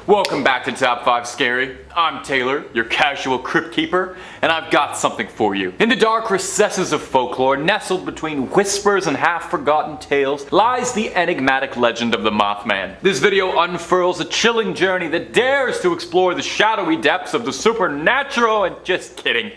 Welcome back to Top 5 Scary. I'm Taylor, your casual crypt keeper, and I've got something for you. In the dark recesses of folklore, nestled between whispers and half-forgotten tales, lies the enigmatic legend of the Mothman. This video unfurls a chilling journey that dares to explore the shadowy depths of the supernatural and just kidding.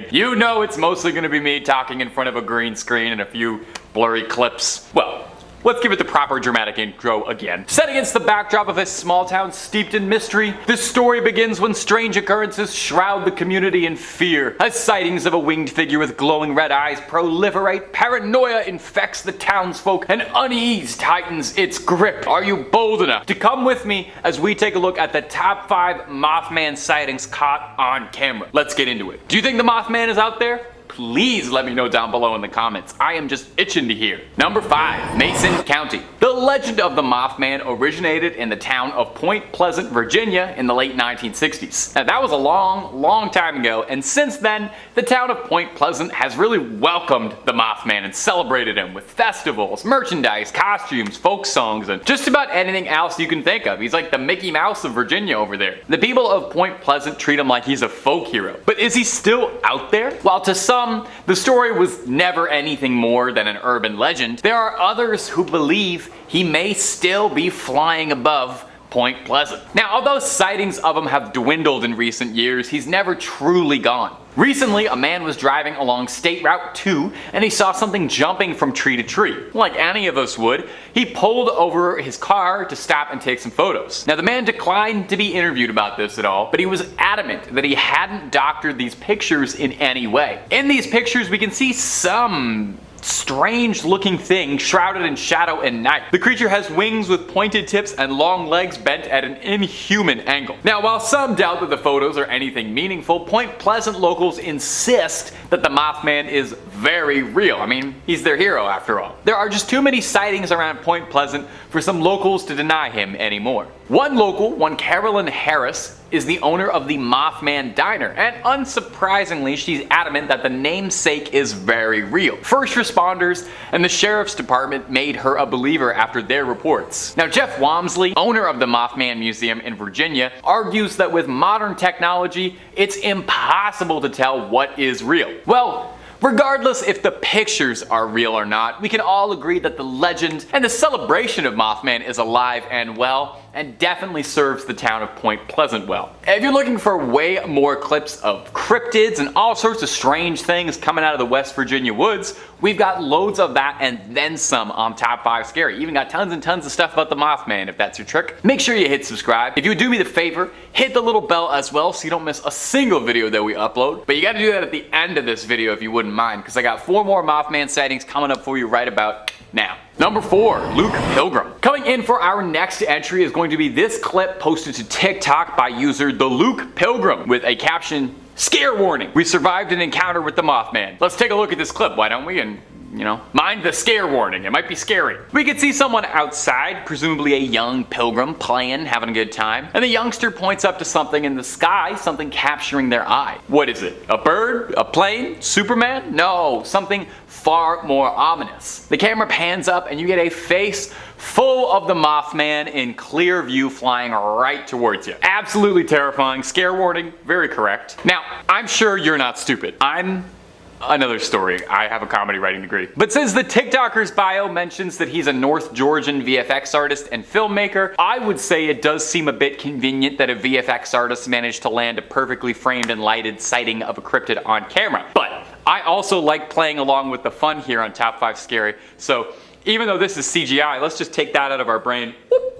You know it's mostly gonna be me talking in front of a green screen and a few blurry clips. Well, let's give it the proper dramatic intro again. Set against the backdrop of a small town steeped in mystery, this story begins when strange occurrences shroud the community in fear. As sightings of a winged figure with glowing red eyes proliferate, paranoia infects the townsfolk, and unease tightens its grip. Are you bold enough to come with me as we take a look at the top 5 Mothman sightings caught on camera? Let's get into it. Do you think the Mothman is out there? Please let me know down below in the comments. I am just itching to hear. Number 5, Mason County. The legend of the Mothman originated in the town of Point Pleasant, Virginia in the late 1960s. Now that was a long time ago, and since then, the town of Point Pleasant has really welcomed the Mothman and celebrated him with festivals, merchandise, costumes, folk songs, and just about anything else you can think of. He's like the Mickey Mouse of Virginia over there. The people of Point Pleasant treat him like he's a folk hero. But is he still out there? While to some, the story was never anything more than an urban legend, there are others who believe he may still be flying above Point Pleasant. Now, although sightings of him have dwindled in recent years, he's never truly gone. Recently, a man was driving along State Route 2 and he saw something jumping from tree to tree. Like any of us would, he pulled over his car to stop and take some photos. Now, the man declined to be interviewed about this at all, but he was adamant that he hadn't doctored these pictures in any way. In these pictures, we can see some strange looking thing shrouded in shadow and night. The creature has wings with pointed tips and long legs bent at an inhuman angle. Now, while some doubt that the photos are anything meaningful, Point Pleasant locals insist that the Mothman is very real. I mean, he's their hero after all. There are just too many sightings around Point Pleasant for some locals to deny him anymore. One local, one Carolyn Harris, is the owner of the Mothman Diner, and unsurprisingly, she's adamant that the namesake is very real. First responders and the sheriff's department made her a believer after their reports. Now, Jeff Wamsley, owner of the Mothman Museum in Virginia, argues that with modern technology, it's impossible to tell what is real. Well, regardless if the pictures are real or not, we can all agree that the legend and the celebration of Mothman is alive and well, and definitely serves the town of Point Pleasant well. If you're looking for way more clips of cryptids and all sorts of strange things coming out of the West Virginia woods, we've got loads of that and then some on Top 5 Scary. Even got tons and tons of stuff about the Mothman if that's your trick. Make sure you hit subscribe. If you would do me the favor, hit the little bell as well so you don't miss a single video that we upload. But you gotta do that at the end of this video if you wouldn't mind, because I got 4 more Mothman sightings coming up for you right about now. Number 4, Thelukepilgrim. Coming in for our next entry is going to be this clip posted to TikTok by user Thelukepilgrim with a caption, "Scare warning! We survived an encounter with the Mothman." Let's take a look at this clip, why don't we? And mind the scare warning, it might be scary. We could see someone outside, presumably a young pilgrim, playing, having a good time, and the youngster points up to something in the sky, something capturing their eye. What is it? A bird? A plane? Superman? No, something far more ominous. The camera pans up and you get a face full of the Mothman in clear view flying right towards you. Absolutely terrifying. Scare warning, very correct. Now, I'm sure you're not stupid. I'm another story. I have a comedy writing degree. But since the TikToker's bio mentions that he's a North Georgian VFX artist and filmmaker, I would say it does seem a bit convenient that a VFX artist managed to land a perfectly framed and lighted sighting of a cryptid on camera. But I also like playing along with the fun here on Top 5 Scary, so even though this is CGI, let's just take that out of our brain,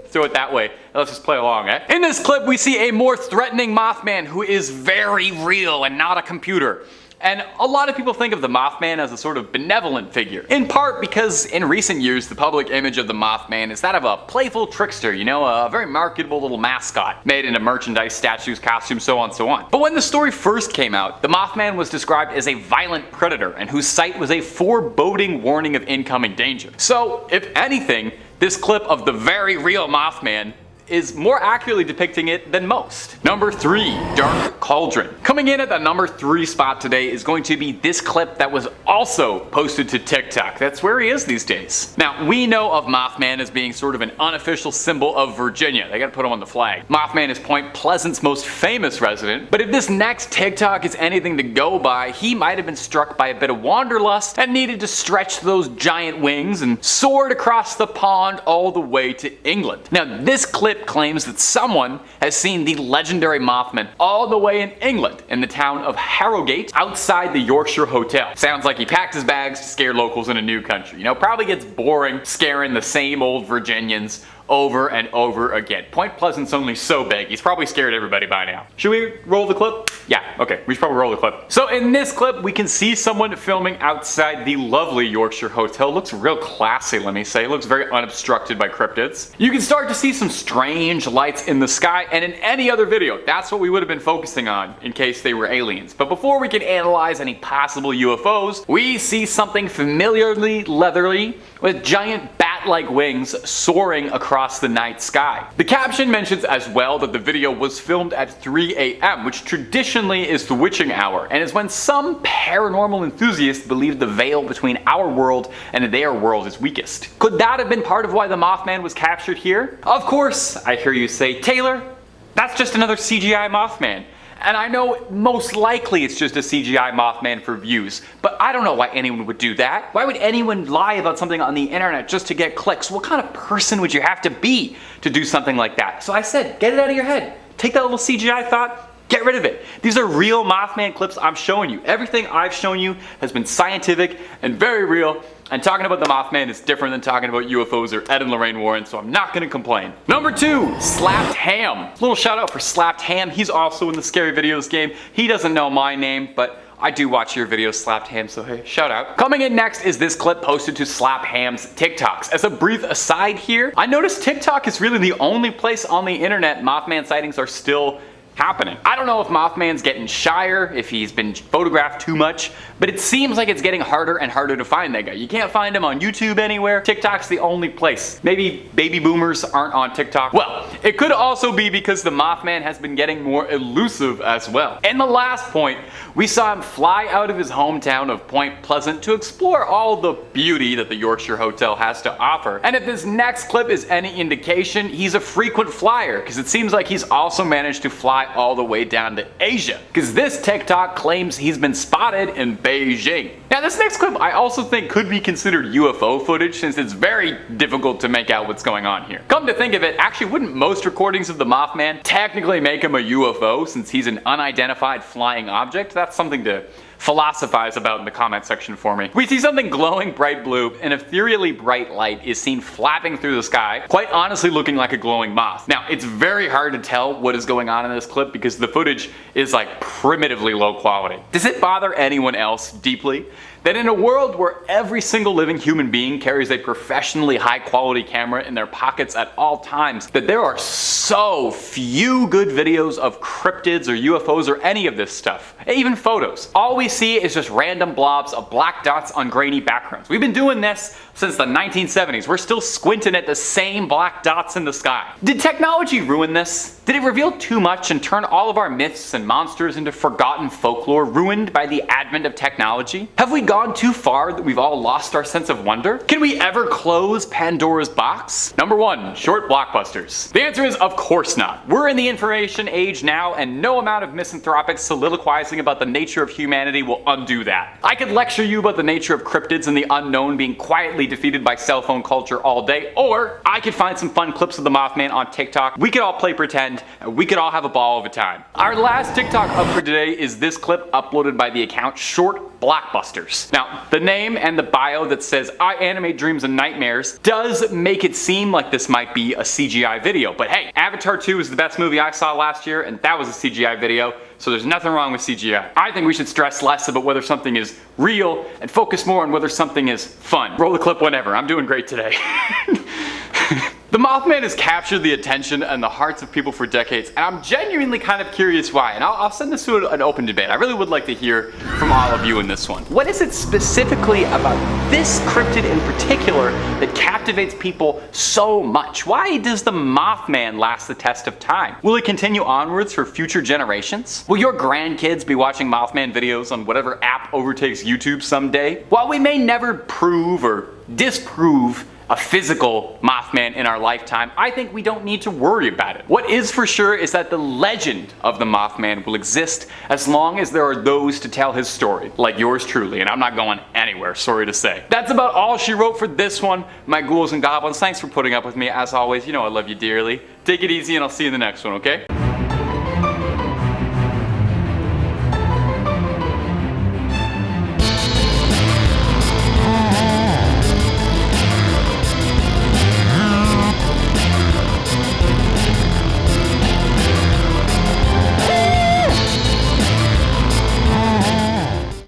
throw it that way, and let's just play along, eh? In this clip, we see a more threatening Mothman who is very real and not a computer. And a lot of people think of the Mothman as a sort of benevolent figure, in part because in recent years the public image of the Mothman is that of a playful trickster, a very marketable little mascot, made into merchandise, statues, costumes, so on, so on. But when the story first came out, the Mothman was described as a violent predator and whose sight was a foreboding warning of incoming danger. So, if anything, this clip of the very real Mothman is more accurately depicting it than most. Number 3, Dark Cauldron. Coming in at the number 3 spot today is going to be this clip that was also posted to TikTok. That's where he is these days. Now, we know of Mothman as being sort of an unofficial symbol of Virginia. They gotta put him on the flag. Mothman is Point Pleasant's most famous resident, but if this next TikTok is anything to go by, he might have been struck by a bit of wanderlust and needed to stretch those giant wings and soared across the pond all the way to England. Now, this clip claims that someone has seen the legendary Mothman all the way in England, in the town of Harrogate, outside the Yorkshire Hotel. Sounds like he packed his bags to scare locals in a new country. You know, probably gets boring scaring the same old Virginians over and over again. Point Pleasant's only so big, he's probably scared everybody by now. Should we roll the clip? Yeah, okay, we should probably roll the clip. So in this clip, we can see someone filming outside the lovely Yorkshire Hotel. Looks real classy, let me say. Looks very unobstructed by cryptids. You can start to see some strange lights in the sky, and in any other video, that's what we would have been focusing on in case they were aliens. But before we can analyze any possible UFOs, we see something familiarly leathery with giant bat-like wings soaring across the night sky. The caption mentions as well that the video was filmed at 3 a.m., which traditionally is the witching hour, and is when some paranormal enthusiasts believe the veil between our world and their world is weakest. Could that have been part of why the Mothman was captured here? Of course, I hear you say, Taylor, that's just another CGI Mothman. And I know most likely it's just a CGI Mothman for views, but I don't know why anyone would do that. Why would anyone lie about something on the internet just to get clicks? What kind of person would you have to be to do something like that? So I said, get it out of your head. Take that little CGI thought, get rid of it. These are real Mothman clips I'm showing you. Everything I've shown you has been scientific and very real. And talking about the Mothman is different than talking about UFOs or Ed and Lorraine Warren, so I'm not gonna complain. Number 2, Slapped Ham. Little shout out for Slapped Ham. He's also in the Scary Videos game. He doesn't know my name, but I do watch your videos, Slapped Ham, so hey, shout out. Coming in next is this clip posted to Slapped Ham's TikToks. As a brief aside here, I noticed TikTok is really the only place on the internet Mothman sightings are still happening. I don't know if Mothman's getting shyer, if he's been photographed too much, but it seems like it's getting harder and harder to find that guy. You can't find him on YouTube anywhere. TikTok's the only place. Maybe baby boomers aren't on TikTok. Well, it could also be because the Mothman has been getting more elusive as well. And the last point, we saw him fly out of his hometown of Point Pleasant to explore all the beauty that the Yorkshire Hotel has to offer. And if this next clip is any indication, he's a frequent flyer, because it seems like he's also managed to fly all the way down to Asia, because this TikTok claims he's been spotted in Beijing. Now this next clip I also think could be considered UFO footage, since it's very difficult to make out what's going on here. Come to think of it, actually wouldn't most recordings of the Mothman technically make him a UFO, since he's an unidentified flying object? That's something to philosophize about in the comment section for me. We see something glowing bright blue, and ethereally bright light is seen flapping through the sky, quite honestly looking like a glowing moth. Now, it's very hard to tell what is going on in this clip because the footage is like primitively low quality. Does it bother anyone else deeply that in a world where every single living human being carries a professionally high quality camera in their pockets at all times, that there are so few good videos of cryptids or UFOs or any of this stuff, even photos? All we see is just random blobs of black dots on grainy backgrounds. We've been doing this since the 1970s. We're still squinting at the same black dots in the sky. Did technology ruin this? Did it reveal too much and turn all of our myths and monsters into forgotten folklore ruined by the advent of technology? Have we gone too far that we've all lost our sense of wonder? Can we ever close Pandora's box? Number 1, short blockbusters. The answer is of course not. We're in the information age now, and no amount of misanthropic soliloquizing about the nature of humanity will undo that. I could lecture you about the nature of cryptids and the unknown being quietly defeated by cell phone culture all day, or I could find some fun clips of the Mothman on TikTok. We could all play pretend, and we could all have a ball of a time. Our last TikTok up for today is this clip uploaded by the account Short Blockbusters. Now, the name and the bio that says I animate dreams and nightmares does make it seem like this might be a CGI video, but hey, Avatar 2 is the best movie I saw last year, and that was a CGI video, so there's nothing wrong with CGI. I think we should stress less about whether something is real and focus more on whether something is fun. Roll the clip whenever. I'm doing great today. The Mothman has captured the attention and the hearts of people for decades, and I'm genuinely kind of curious why, and I'll send this to an open debate. I really would like to hear from all of you in this one. What is it specifically about this cryptid in particular that captivates people so much? Why does the Mothman last the test of time? Will it continue onwards for future generations? Will your grandkids be watching Mothman videos on whatever app overtakes YouTube someday? While we may never prove or disprove a physical Mothman in our lifetime, I think we don't need to worry about it. What is for sure is that the legend of the Mothman will exist as long as there are those to tell his story, like yours truly, and I'm not going anywhere, sorry to say. That's about all she wrote for this one, my ghouls and goblins. Thanks for putting up with me. As always, you know I love you dearly. Take it easy and I'll see you in the next one, okay?